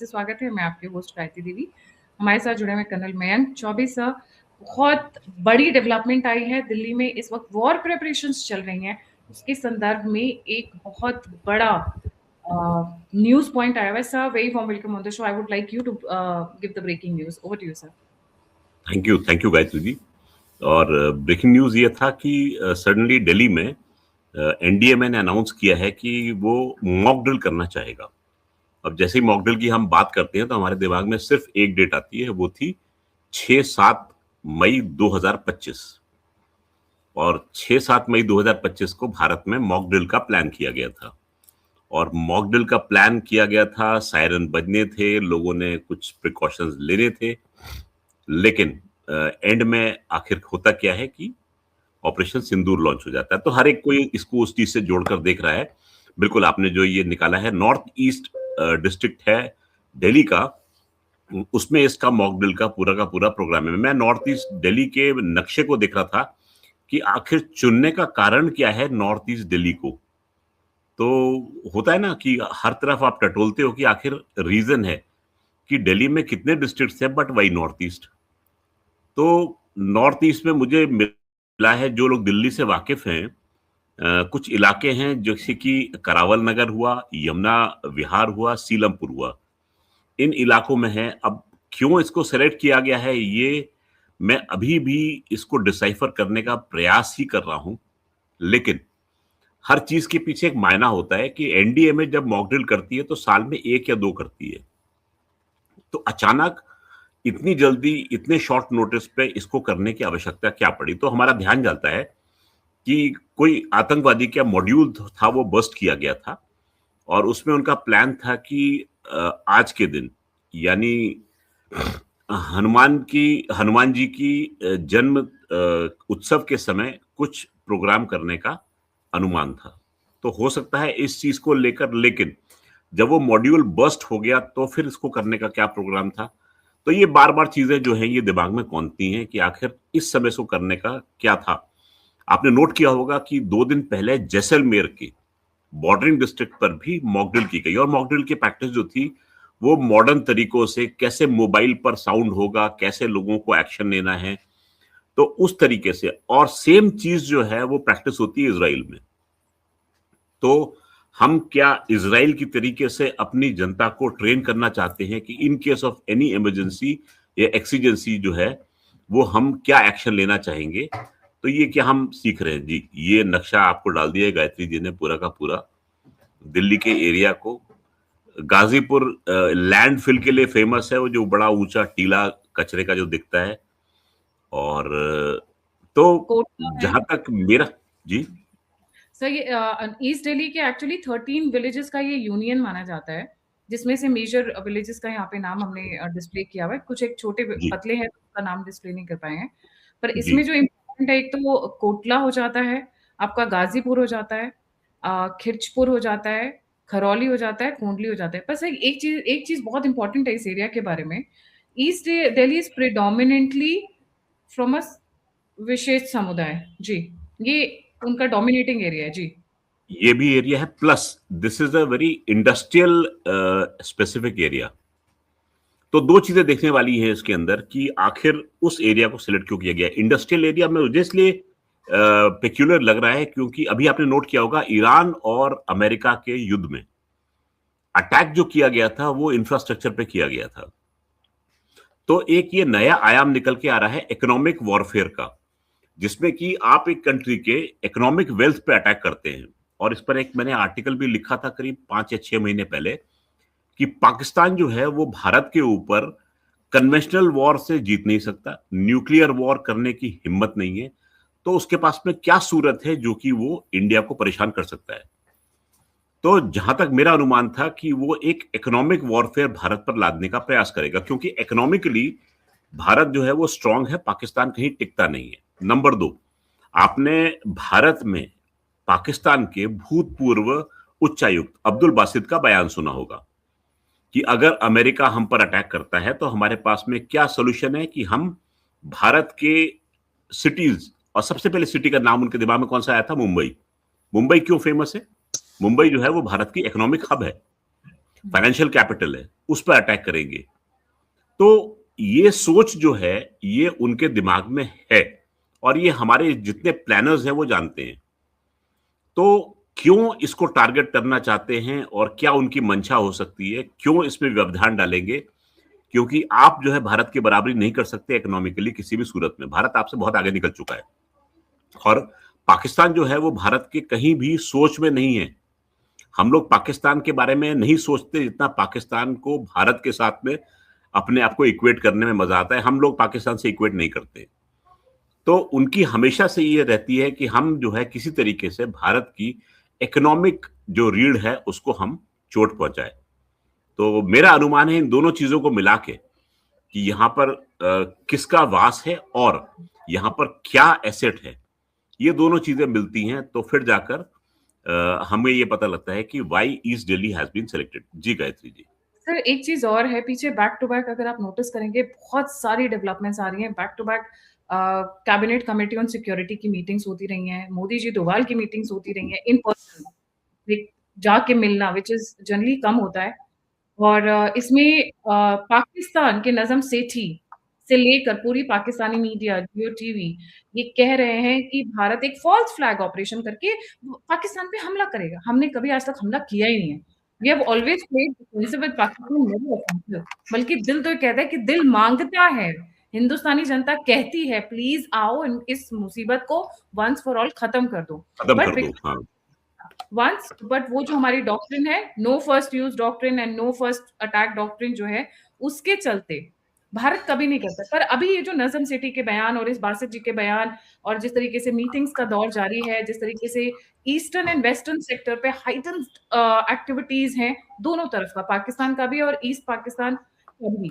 से स्वागत है। मैं आपकी होस्ट गायत्री देवी। हमारे साथ जुड़े हुए कर्नल मयंक चौबे सर। बहुत बड़ी डेवलपमेंट आई है दिल्ली में, इस वक्त वॉर प्रिपरेशंस चल रही हैं। उसके संदर्भ में एक बहुत बड़ा न्यूज पॉइंट आया हुआ है। Sir, very warm welcome on the show. I would like you to give the breaking news. Over to you sir. Thank you Gayatri ji. और ब्रेकिंग न्यूज ये था कि सडनली दिल्ली में एनडीएमए ने अनाउंस किया है कि वो मॉक ड्रिल करना चाहेगा। अब जैसे ही मॉक ड्रिल की हम बात करते हैं तो हमारे दिमाग में सिर्फ एक डेट आती है, वो थी 6-7 मई 2025। और 6-7 मई 2025 को भारत में मॉक ड्रिल का प्लान किया गया था। और मॉक ड्रिल का प्लान किया गया था, सायरन बजने थे, लोगों ने कुछ प्रिकॉशंस लेने थे, लेकिन एंड में आखिर होता क्या है कि ऑपरेशन सिंदूर लॉन्च हो जाता है। तो हर एक कोई इसको उस चीज से जोड़कर देख रहा है। बिल्कुल आपने जो ये निकाला है, नॉर्थ ईस्ट डिस्ट्रिक्ट है दिल्ली का, उसमें इसका मॉक ड्रिल का पूरा प्रोग्राम है। मैं नॉर्थ ईस्ट दिल्ली के नक्शे को देख रहा था कि आखिर चुनने का कारण क्या है नॉर्थ ईस्ट दिल्ली को। तो होता है ना कि हर तरफ आप टटोलते हो कि आखिर रीजन है कि दिल्ली में कितने डिस्ट्रिक्ट्स हैं, बट वही नॉर्थ ईस्ट। तो नॉर्थ ईस्ट में मुझे मिला है, जो लोग दिल्ली से वाकिफ हैं, कुछ इलाके हैं जैसे कि करावल नगर हुआ, यमुना विहार हुआ, सीलमपुर हुआ, इन इलाकों में है। अब क्यों इसको सेलेक्ट किया गया है, ये मैं अभी भी इसको डिसाइफर करने का प्रयास ही कर रहा हूं। लेकिन हर चीज के पीछे एक मायना होता है कि एनडीए में जब मॉक ड्रिल करती है तो साल में 1 या 2 करती है। तो अचानक इतनी जल्दी, इतने शॉर्ट नोटिस पे इसको करने की आवश्यकता क्या पड़ी? तो हमारा ध्यान जाता है कि कोई आतंकवादी का मॉड्यूल था, वो बस्ट किया गया था। और उसमें उनका प्लान था कि आज के दिन, यानी हनुमान जी की जन्म उत्सव के समय कुछ प्रोग्राम करने का अनुमान था। तो हो सकता है इस चीज को लेकर, लेकिन जब वो मॉड्यूल बस्ट हो गया तो फिर इसको करने का क्या प्रोग्राम था? तो ये बार बार चीजें जो हैं ये दिमाग में कौंधती हैं कि आखिर इस समय इसको करने का क्या था। आपने नोट किया होगा कि 2 दिन पहले जैसलमेर के बॉर्डरिंग डिस्ट्रिक्ट पर भी मॉक ड्रिल की गई। और मॉक ड्रिल की प्रैक्टिस जो थी वो मॉडर्न तरीकों से, कैसे मोबाइल पर साउंड होगा, कैसे लोगों को एक्शन लेना है, तो उस तरीके से। और सेम चीज जो है वो प्रैक्टिस होती है इजराइल में। तो हम क्या इजराइल की तरीके से अपनी जनता को ट्रेन करना चाहते हैं कि in case of any emergency या एक्सीजेंसी जो है वो हम क्या एक्शन लेना चाहेंगे? तो ये क्या हम सीख रहे हैं जी। ये नक्शा आपको डाल दिया है गायत्री जी ने, पूरा का पूरा दिल्ली के एरिया को। गाजीपुर लैंडफिल के लिए फेमस है, वो जो बड़ा ऊंचा टीला कचरे का जो दिखता है। और तो जहां तक मेरा जी सर, ये ईस्ट दिल्ली के एक्चुअली 13 विलेजेस का ये यूनियन माना जाता है, जिसमें से मेजर विलेजेस का यहाँ पे नाम हमने डिस्प्ले किया हुआ है। कुछ एक छोटे पतले हैं, उसका नाम डिस्प्ले नहीं कर पाए हैं। पर इसमें जो इम्पोर्टेंट है, एक तो वो कोटला हो जाता है, आपका गाजीपुर हो जाता है, खिरचपुर हो जाता है, खरौली हो जाता है, कोंडली हो जाता है। बस एक चीज बहुत इंपॉर्टेंट है इस एरिया के बारे में। East Delhi is predominantly from a विशेष समुदाय जी। ये उनका डोमिनेटिंग एरिया है जी। ये भी एरिया है, plus this is a very industrial specific area. तो 2 चीजें देखने वाली हैं इसके अंदर कि आखिर उस एरिया को सिलेक्ट क्यों किया गया। इंडस्ट्रियल एरिया में मुझे इसलिए पेक्यूलर लग रहा है क्योंकि अभी आपने नोट किया होगा ईरान और अमेरिका के युद्ध में अटैक जो किया गया था वो इंफ्रास्ट्रक्चर पे किया गया था। तो एक ये नया आयाम निकल के आ रहा है इकोनॉमिक वॉरफेयर का, जिसमें कि आप एक कंट्री के इकोनॉमिक वेल्थ पे अटैक करते हैं। और इस पर एक मैंने आर्टिकल भी लिखा था करीब 5 या 6 महीने पहले कि पाकिस्तान जो है वो भारत के ऊपर कन्वेंशनल वॉर से जीत नहीं सकता, न्यूक्लियर वॉर करने की हिम्मत नहीं है। तो उसके पास में क्या सूरत है जो कि वो इंडिया को परेशान कर सकता है? तो जहां तक मेरा अनुमान था कि वो एक इकोनॉमिक वॉरफेयर भारत पर लादने का प्रयास करेगा, क्योंकि इकोनॉमिकली भारत जो है वो स्ट्रांग है, पाकिस्तान कहीं टिकता नहीं है। नंबर 2, आपने भारत में पाकिस्तान के भूतपूर्व उच्चायुक्त अब्दुल बासित का बयान सुना होगा कि अगर अमेरिका हम पर अटैक करता है तो हमारे पास में क्या सोल्यूशन है कि हम भारत के सिटीज, और सबसे पहले सिटी का नाम उनके दिमाग में कौन सा आया था? मुंबई। मुंबई क्यों फेमस है? मुंबई जो है वो भारत की इकोनॉमिक हब है, फाइनेंशियल कैपिटल है। उस पर अटैक करेंगे। तो ये सोच जो है ये उनके दिमाग में है और ये हमारे जितने प्लानर्स हैं वो जानते हैं। तो क्यों इसको टारगेट करना चाहते हैं और क्या उनकी मंशा हो सकती है, क्यों इसमें व्यवधान डालेंगे? क्योंकि आप जो है भारत की बराबरी नहीं कर सकते इकोनॉमिकली किसी भी सूरत में। भारत आपसे बहुत आगे निकल चुका है और पाकिस्तान जो है वो भारत के कहीं भी सोच में नहीं है। हम लोग पाकिस्तान के बारे में नहीं सोचते जितना पाकिस्तान को भारत के साथ में अपने आप को इक्वेट करने में मजा आता है। हम लोग पाकिस्तान से इक्वेट नहीं करते। तो उनकी हमेशा से ये रहती है कि हम जो है किसी तरीके से भारत की इकोनॉमिक जो रीढ़ है उसको हम चोट पहुंचाए। तो मेरा अनुमान है इन दोनों चीजों को मिला के कि यहाँ पर किसका वास है और यहाँ पर क्या एसेट है, ये दोनों चीजें मिलती हैं तो फिर जाकर हमें ये पता लगता है कि why East Delhi has been selected. जी गायत्री जी। सर एक चीज और है, पीछे बैक टू बैक अगर आप नोटिस करेंगे बहुत सारी डेवलपमेंट्स आ रही हैं back to back. Cabinet committee on security की मीटिंग्स होती रही हैं, मोदी जी डोभाल की मीटिंग्स होती रही हैं इन पर्सन, जाके मिलना विच इज जनरली कम होता है। और इसमें पाकिस्तान के नजम सेठी से लेकर पूरी पाकिस्तानी मीडिया, जियो टीवी, ये कह रहे हैं कि भारत एक फॉल्स फ्लैग ऑपरेशन करके पाकिस्तान पे हमला करेगा। हमने कभी आज तक हमला किया ही नहीं है। We have always played defensive with Pakistan, never offensive. बल्कि दिल तो कहता है कि दिल मांगता है, हिंदुस्तानी जनता कहती है प्लीज आओ इस मुसीबत को वंस फॉर ऑल खत्म कर दो। खत्म बट कर दो। हाँ। वंस बट वो जो हमारी डॉक्ट्रिन है, no first use doctrine and no first attack doctrine जो है, उसके चलते भारत कभी नहीं करता। पर अभी ये जो नजम सेठी के बयान और इस बासित जी के बयान और जिस तरीके से मीटिंग्स का दौर जारी है, जिस तरीके से ईस्टर्न एंड वेस्टर्न सेक्टर पे हाइटन एक्टिविटीज हैं दोनों तरफ का, पाकिस्तान का भी और ईस्ट पाकिस्तान का भी,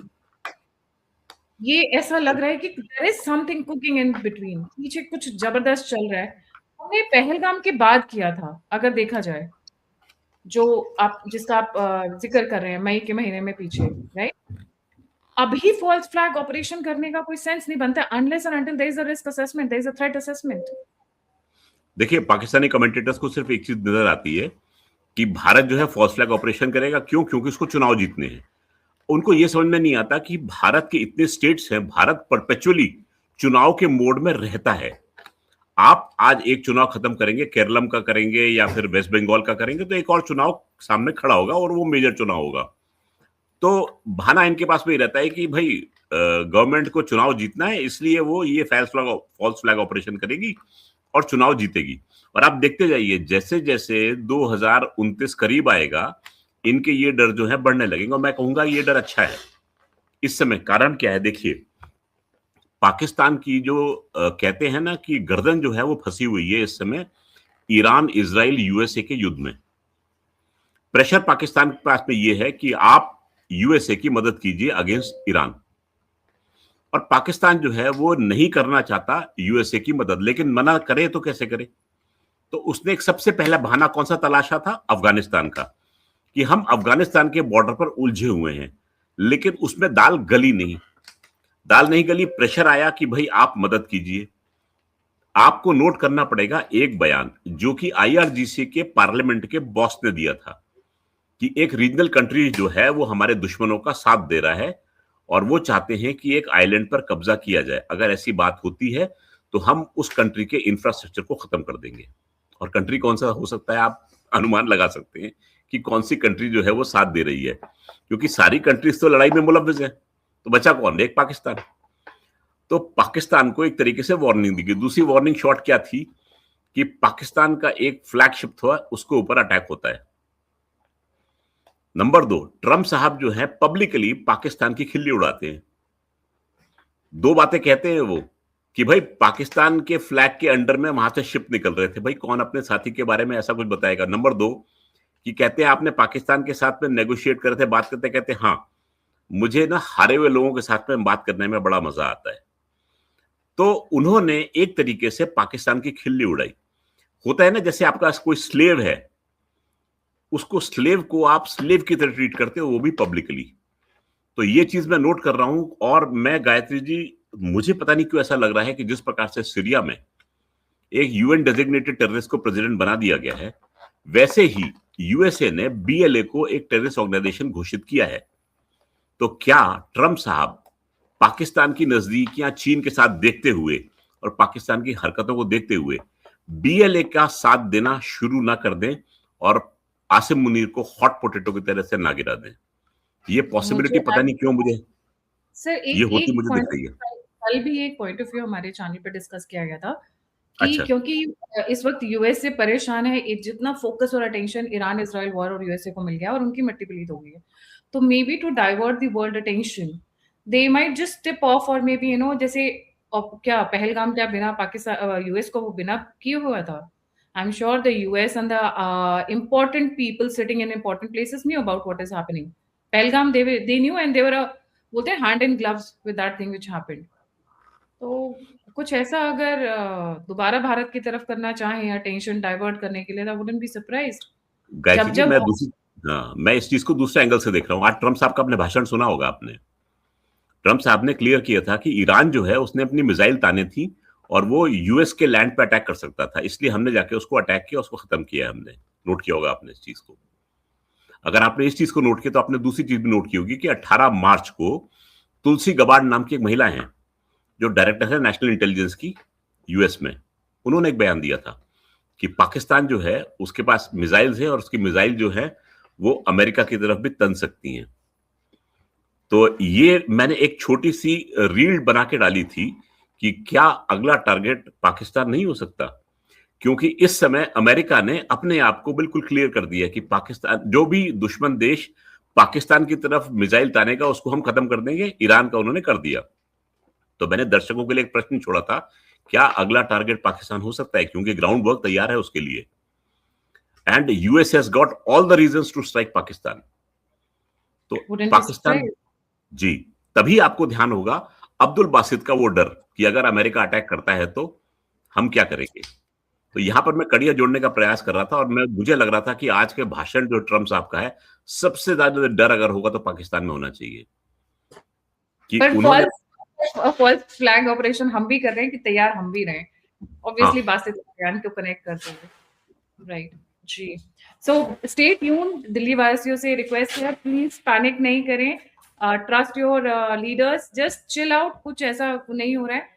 ये ऐसा लग रहा है कि there is something cooking in between, पीछे कुछ जबरदस्त चल रहा है। हमने पहलगाम के बाद किया था अगर देखा जाए, जो आप जिसका आप जिक्र कर रहे हैं मई के महीने में पीछे, राइट? अभी फॉल्स फ्लैग ऑपरेशन करने का कोई सेंस नहीं बनता unless and until there is a risk assessment, there is a threat assessment. देखिए पाकिस्तानी कमेंटेटर्स को सिर्फ एक चीज नजर आती है कि भारत जो है फॉल्स फ्लैग ऑपरेशन करेगा। क्यों? क्योंकि उसको चुनाव जीतने हैं। उनको यह समझ में नहीं आता कि भारत के इतने स्टेट्स हैं, भारत परपेचुअली चुनाव के मोड में रहता है। आप आज एक चुनाव खत्म करेंगे, केरलम का करेंगे या फिर वेस्ट बंगाल का करेंगे, तो एक और चुनाव सामने खड़ा होगा और वो मेजर चुनाव होगा। तो बहाना इनके पास में ही रहता है कि भाई गवर्नमेंट को चुनाव जीतना है, इसलिए वो ये फॉल्स फ्लैग ऑपरेशन करेगी और चुनाव जीतेगी। और आप देखते जाइए जैसे जैसे 2029 करीब आएगा, इनके ये डर जो है बढ़ने लगेंगे और मैं कहूंगा ये डर अच्छा है इस समय। कारण क्या है? देखिए पाकिस्तान की जो कहते हैं ना कि गर्दन जो है वो फंसी हुई है इस समय ईरान, इजराइल, यूएसए के युद्ध में। प्रेशर पाकिस्तान के पास में ये है कि आप यूएसए की मदद कीजिए अगेंस्ट ईरान, और पाकिस्तान जो है वो नहीं करना चाहता यूएसए की मदद, लेकिन मना करे तो कैसे करे? तो उसने एक सबसे पहला बहाना कौन सा तलाशा था? अफगानिस्तान का, कि हम अफगानिस्तान के बॉर्डर पर उलझे हुए हैं। लेकिन उसमें दाल गली नहीं, दाल नहीं गली। प्रेशर आया कि भाई आप मदद कीजिए। आपको नोट करना पड़ेगा एक बयान जो कि आईआरजीसी के पार्लियामेंट के बॉस ने दिया था कि एक रीजनल कंट्री जो है वो हमारे दुश्मनों का साथ दे रहा है और वो चाहते हैं कि एक आइलैंड पर कब्जा किया जाए। अगर ऐसी बात होती है तो हम उस कंट्री के इंफ्रास्ट्रक्चर को खत्म कर देंगे। और कंट्री कौन सा हो सकता है? आप अनुमान लगा सकते हैं कि कौन सी कंट्री जो है वो साथ दे रही है, क्योंकि सारी कंट्रीज तो लड़ाई में मुलव्विज है। तो बचा कौन? एक पाकिस्तान। तो पाकिस्तान को एक तरीके से वार्निंग दी गई। दूसरी वार्निंग शॉट क्या थी कि पाकिस्तान का एक फ्लैगशिप था, उसके ऊपर अटैक होता है। नंबर 2, ट्रंप साहब जो है पब्लिकली पाकिस्तान की खिल्ली उड़ाते हैं। दो बातें कहते हैं वो कि भाई पाकिस्तान के फ्लैग के अंडर में वहां से शिप निकल रहे थे। भाई कौन अपने साथी के बारे में ऐसा कुछ बताएगा? नंबर 2 कि कहते हैं आपने पाकिस्तान के साथ में नेगोशिएट करे थे, बात करते कहते हाँ मुझे ना हारे हुए लोगों के साथ में बात करने में बड़ा मजा आता है। तो उन्होंने एक तरीके से पाकिस्तान की खिल्ली उड़ाई। होता है ना जैसे आपका कोई स्लेव है, उसको स्लेव को आप स्लेव की तरह ट्रीट करते हो, वो भी पब्लिकली। तो ये चीज मैं नोट कर रहा हूं। और मैं गायत्री जी, मुझे पता नहीं क्यों ऐसा लग रहा है कि जिस प्रकार से सीरिया में एक यूएन डेजिग्नेटेड टेररिस्ट को प्रेसिडेंट बना दिया गया है, वैसे ही यूएसए ने बीएलए को एक टेररिस्ट ऑर्गेनाइजेशन घोषित किया है। तो क्या ट्रम्प साहब पाकिस्तान की नजदीकियां चीन के साथ देखते हुए और पाकिस्तान की हरकतों को देखते हुए बीएलए का साथ देना शुरू ना कर दें और आसिम मुनीर को हॉट पोटैटो की तरह से ना गिरा दें? ये पॉसिबिलिटी मुझे पता नहीं क्यों मुझे सर ये एक होती एक मुझे दिख पॉइंट रही है। कल भी एक पॉइंट ऑफ व्यू हमारे चैनल पे डिस्कस किया गया था कि अच्छा। क्योंकि इस वक्त यूएस से परेशान है, जितना फोकस और अटेंशन ईरान इसराइल वॉर और यूएसए को मिल गया और उनकी मिट्टी पलीत हो गई है, तो maybe to divert the world attention they might just step off, और मे बी जैसे क्या पहलगाम क्या बिना पाकिस्तान यूएस को वो बिना किए हुआ था। I am sure the US and the important people sitting in important places knew about what is happening. Pelgam, they knew, and they were बोलते हैं hand in gloves with that thing which happened. तो कुछ ऐसा अगर दोबारा भारत की तरफ करना चाहें अटेंशन डाइवर्ट करने के लिए, I wouldn't be surprised. Gayatri जब जी, जब मैं इस चीज को दूसरे एंगल से देख रहा हूँ। आज ट्रम्प साहब का आपने भाषण सुना होगा आपने। ट्रम्प साहब ने क्लियर किया था कि ईरान जो है उसने अपनी मिसाइल ताने थी और वो यूएस के लैंड पे अटैक कर सकता था, इसलिए हमने जाके उसको अटैक किया, उसको खत्म किया। हमने नोट किया होगा आपने इस चीज को। अगर आपने इस चीज को नोट किया तो आपने दूसरी चीज भी नोट की होगी कि 18 मार्च को तुलसी गबार्ड नाम की एक महिला है जो डायरेक्टर है नेशनल इंटेलिजेंस की यूएस में, उन्होंने एक बयान दिया था कि पाकिस्तान जो है उसके पास मिसाइल्स है और उसकी मिसाइल जो है वो अमेरिका की तरफ भी तन सकती हैं। तो ये मैंने एक छोटी सी रील बना के डाली थी कि क्या अगला टारगेट पाकिस्तान नहीं हो सकता, क्योंकि इस समय अमेरिका ने अपने आप को बिल्कुल क्लियर कर दिया कि पाकिस्तान, जो भी दुश्मन देश पाकिस्तान की तरफ मिसाइल तानेगा उसको हम खत्म कर देंगे। ईरान का उन्होंने कर दिया। तो मैंने दर्शकों के लिए एक प्रश्न छोड़ा था, क्या अगला टारगेट पाकिस्तान हो सकता है, क्योंकि ग्राउंड वर्क तैयार है उसके लिए, and US has got all the reasons to strike Pakistan. तो wouldn't be पाकिस्तान, surprised. जी, तभी आपको ध्यान होगा अब्दुल बासित का वो डर कि अगर अमेरिका अटैक करता है तो हम क्या करेंगे। तो यहां पर मैं कड़ियां जोड़ने का प्रयास कर रहा था और मुझे लग रहा था कि आज के भाषण जो ट्रम्प साहब का है, सबसे ज्यादा डर अगर होगा तो पाकिस्तान में होना चाहिए कि पर उन्होंने, फॉल्स फ्लैग ऑपरेशन हम भी कर रहे हैं कि तैयार हम भी रहें, हाँ, ऑब्वियसली बात से बयान को कनेक्ट करते हुए, राइट जी। सो स्टे ट्यून, दिल्ली वासियों से रिक्वेस्ट है प्लीज पैनिक नहीं करें, trust your leaders, just chill out, कुछ ऐसा नहीं हो रहा है,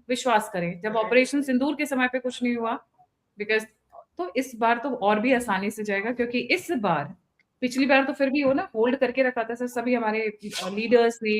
विश्वास करें। जब ऑपरेशन सिंदूर के समय पे कुछ नहीं हुआ, बिकॉज तो इस बार तो और भी आसानी से जाएगा, क्योंकि इस बार पिछली बार तो फिर भी हो ना होल्ड करके रखा था सर सभी हमारे लीडर्स ने,